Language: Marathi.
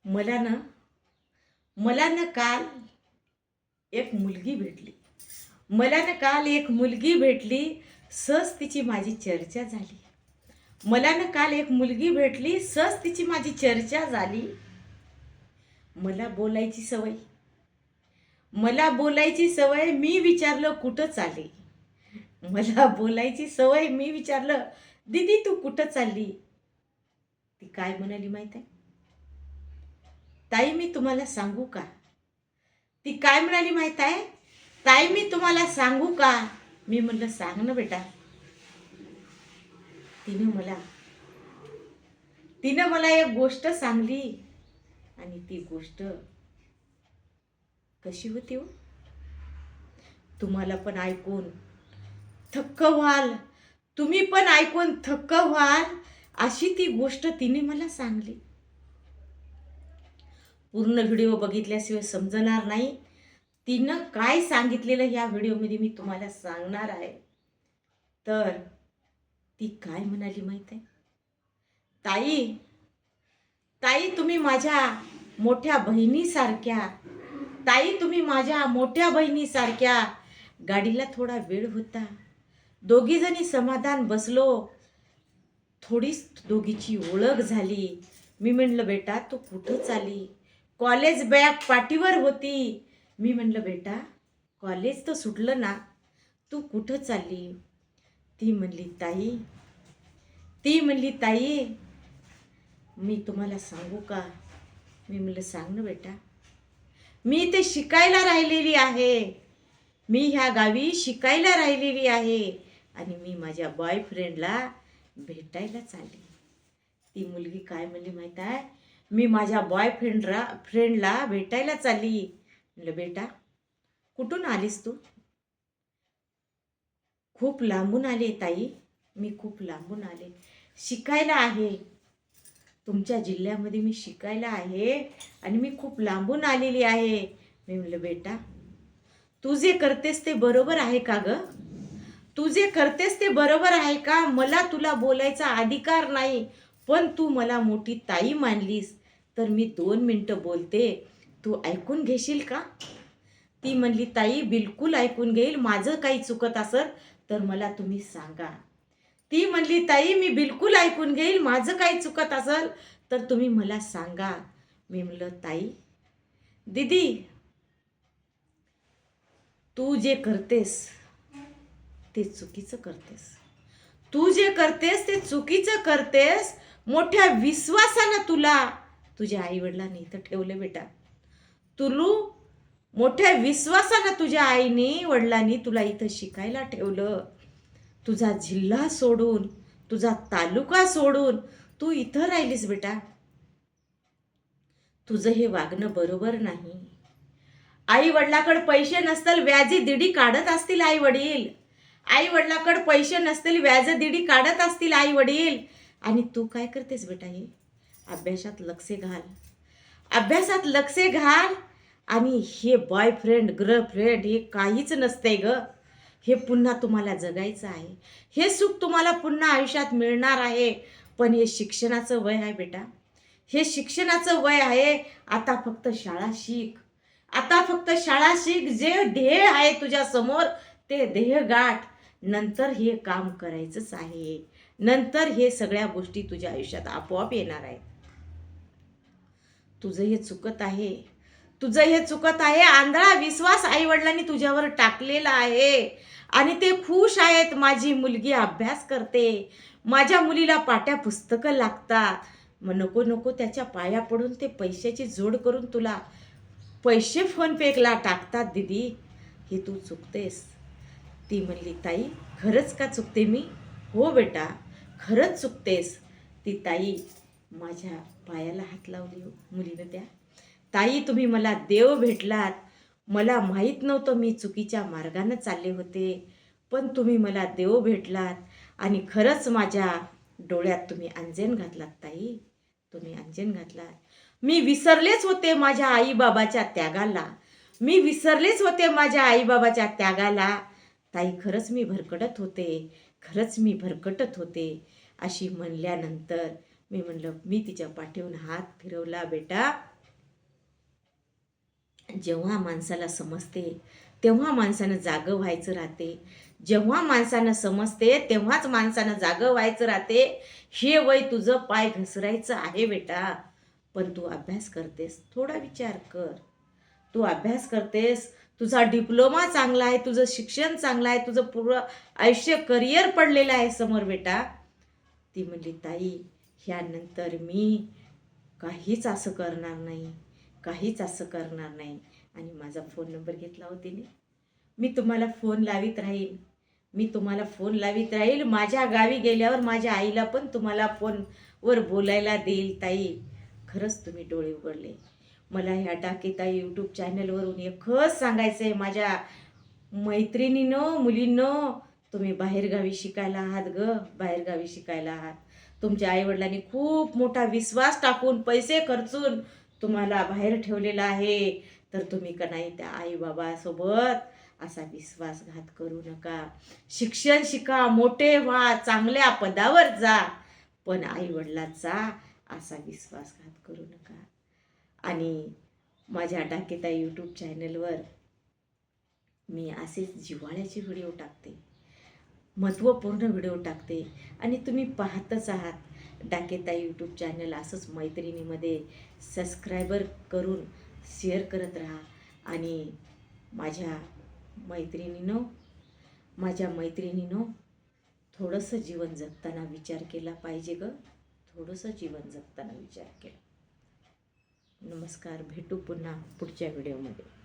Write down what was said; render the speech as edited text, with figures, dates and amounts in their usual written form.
मला ना मला ना काल एक मुलगी भेटली. मला ना काल एक मुलगी भेटली. सहज तिची माझी चर्चा झाली. मला ना काल एक मुलगी भेटली. सहज तिची माझी चर्चा झाली. मला बोलायची सवय. मला बोलायची सवय. मी विचारलं कुठं चालली. मला बोलायची सवय. मी विचारलं दीदी तू कुठं चालली. ती काय म्हणाली माहित आहे. ताई मी तुम्हाला सांगू का. ती काय म्हणाली माहित आहे. ताई मी तुम्हाला सांगू का. मी म्हणलं सांग ना बेटा. तिनं मला एक गोष्ट सांगली. आणि ती गोष्ट कशी होती हो. तुम्हाला पण ऐकून थक्क व्हाल. तुम्ही पण ऐकून थक्क व्हाल अशी ती गोष्ट तिने मला सांगली. पूर्ण व्हिडिओ बघितल्याशिवाय समजणार नाही. तिनं काय सांगितलेलं ह्या व्हिडिओमध्ये मी तुम्हाला सांगणार आहे. तर ती काय म्हणाली माहित आहे. ताई तुम्ही माझ्या मोठ्या बहिणीसारख्या. ताई तुम्ही माझ्या मोठ्या बहिणीसारख्या. गाडीला थोडा वेळ होता. दोघी जणी समाधान बसलो. थोडीच दोघीची ओळख झाली. मी म्हणलं बेटा तू कुठं चालली. कॉलेज बॅग पाठीवर होती. मी म्हणलं बेटा कॉलेज तर सुटलं ना. तू कुठं चालली. ती म्हणली ताई मी तुम्हाला सांगू का. मी म्हणलं सांग ना बेटा. मी इथे शिकायला राहिलेली आहे. मी ह्या गावी शिकायला राहिलेली आहे. आणि मी माझ्या बॉयफ्रेंडला भेटायला चालली. ती मुलगी काय म्हणली माहित आहे. मी माझ्या फ्रेंडला भेटायला चालली. म्हणलं बेटा कुठून आलीस तू. खूप लांबून आले ताई. मी खूप लांबून आले. शिकायला आहे. तुमच्या जिल्ह्यामध्ये मी शिकायला आहे. आणि मी खूप लांबून आलेली आहे. मी म्हणलं बेटा तू जे करतेस ते बरोबर आहे का ग. तू जे करतेस ते बरोबर आहे का. मला तुला बोलायचा अधिकार नाही. पण तू मला मोठी ताई मानलीस तर मी 2 मिनिटं बोलते. तू ऐकून घेशील का. ती म्हणली ताई बिलकुल ऐकून घेईल. माझं काही चुकत असेल तर मला तुम्ही सांगा. ती म्हणली ताई मी बिलकुल ऐकून घेईल. माझं काही चुकत असेल तर तुम्ही मला सांगा. मी म्हणलं ताई दीदी तू जे करतेस ते चुकीचं करतेस. तू जे करतेस ते चुकीचं करतेस. मोठ्या विश्वासानं तुला तुझ्या आईवडिलांनी इथं ठेवलं बेटा. मोठ्या विश्वासानं तुझ्या आईने वडिलांनी तुला इथं शिकायला ठेवलं. तुझा जिल्हा सोडून तुझा तालुका सोडून तू इथं राहिलीस बेटा. तुझं हे वागणं बरोबर नाही. आई वडिलाकडे पैसे नसतील व्याजी दिडी काढत असतील आई वडील. आई वडिलाकडे पैसे नसतील व्याज दिडी काढत असतील आई वडील. आणि तू काय करतेस बेटा. हे अभ्यासात लक्ष घाल. अभ्यासात लक्ष घाल. आणि हे बॉयफ्रेंड गर्लफ्रेंड हे काहीच नसतंय ग. हे पुन्हा तुम्हाला जगायचं आहे. हे सुख तुम्हाला पुन्हा आयुष्यात मिळणार आहे. पण हे शिक्षणाचं वय आहे बेटा. हे शिक्षणाचं वय आहे. आता फक्त शाळा शिक. आता फक्त शाळा शिक. जे ध्येय आहे तुझ्या समोर ते ध्येय गाठ. नंतर हे काम करायचंच आहे. नंतर हे सगळ्या गोष्टी तुझ्या आयुष्यात आपोआप येणार आहेत. तुझं हे चुकत आहे. तुझं हे चुकत आहे. आंधळा विश्वास आई वडिलांनी तुझ्यावर टाकलेला आहे. आणि ते खुश आहेत. माझी मुलगी अभ्यास करते. माझ्या मुलीला पाट्या पुस्तकं लागतात. मग नको नको त्याच्या पाया पडून ते पैशाची जोड करून तुला पैसे फोनपेला टाकतात दीदी. हे तू चुकतेस. ती म्हणली ताई खरंच का चुकते मी. हो बेटा खरंच चुकतेस. ती ताई माझ्या पायाला हात लावली हो मुलीनं त्या. ताई तुम्ही मला देव भेटलात. मला माहीत नव्हतं मी चुकीच्या मार्गाने चालले होते. पण तुम्ही मला देव भेटलात. आणि खरंच माझ्या डोळ्यात तुम्ही अंजन घातलात ताई. तुम्ही अंजन घातलात. मी विसरलेच होते माझ्या आईबाबाच्या त्यागाला. मी विसरलेच होते माझ्या आईबाबाच्या त्यागाला. ताई खरंच मी भरकटत होते. खरंच मी भरकटत होते. अशी म्हणल्यानंतर मी म्हणलं मी तिच्या पाठीवरून हात फिरवला बेटा. जेव्हा माणसाला समजते तेव्हा माणसानं जागं व्हायचं राहते. जेव्हा माणसानं समजते तेव्हाच माणसानं जागं व्हायचं राहते. हे वय तुझं पाय घसरायचं आहे बेटा. पण तू अभ्यास करतेस, थोडा विचार कर. तू अभ्यास करतेस, तुझा डिप्लोमा चांगला आहे, तुझं शिक्षण चांगलं आहे, तुझं पूर्ण आयुष्य करिअर पडलेलं आहे समोर बेटा. ती म्हणली, ताई ह्यानंतर मी काहीच असं करणार नाही, काहीच असं करणार नाही. आणि माझा फोन नंबर घेतला हो तिने. मी तुम्हाला फोन लावित राहील, मी तुम्हाला फोन लावित राहील. माझ्या गावी गेल्यावर माझ्या आईला पण तुम्हाला फोनवर बोलायला देईल ताई. खरंच तुम्ही डोळे उघडले. मला ह्या टाकीताई यूट्यूब चॅनलवरून एकच सांगायचं आहे माझ्या मैत्रिणींनो, मुलींनो, तुम्ही बाहेरगावी शिकायला आहात ग, बाहेरगावी शिकायला आहात. तुमच्या आईवडिलांनी खूप मोठा विश्वास टाकून पैसे खर्चून तुम्हाला बाहेर ठेवलेला आहे. तर तुम्ही का नाही त्या आईबाबासोबत असा विश्वासघात करू नका. शिक्षण शिका, मोठे व्हा, चांगल्या पदावर जा, पण आईवडिलांचा असा विश्वासघात करू नका. आणि माझ्या टाकेताई यूट्यूब चॅनलवर मी असेच जिव्हाळ्याचे व्हिडिओ टाकते, महत्त्वपूर्ण व्हिडिओ टाकते आणि तुम्ही पाहतच आहात. डाकेताई यूट्यूब चॅनल असंच मैत्रिणीमध्ये सबस्क्रायबर करून शेअर करत राहा. आणि मैत्रिणीनो माझ्या मैत्रिणीनो, थोडंसं जीवन जगताना विचार केला पाहिजे ग, थोडंसं जीवन जगताना विचार केला. नमस्कार, भेटू पुन्हा पुढच्या व्हिडिओमध्ये.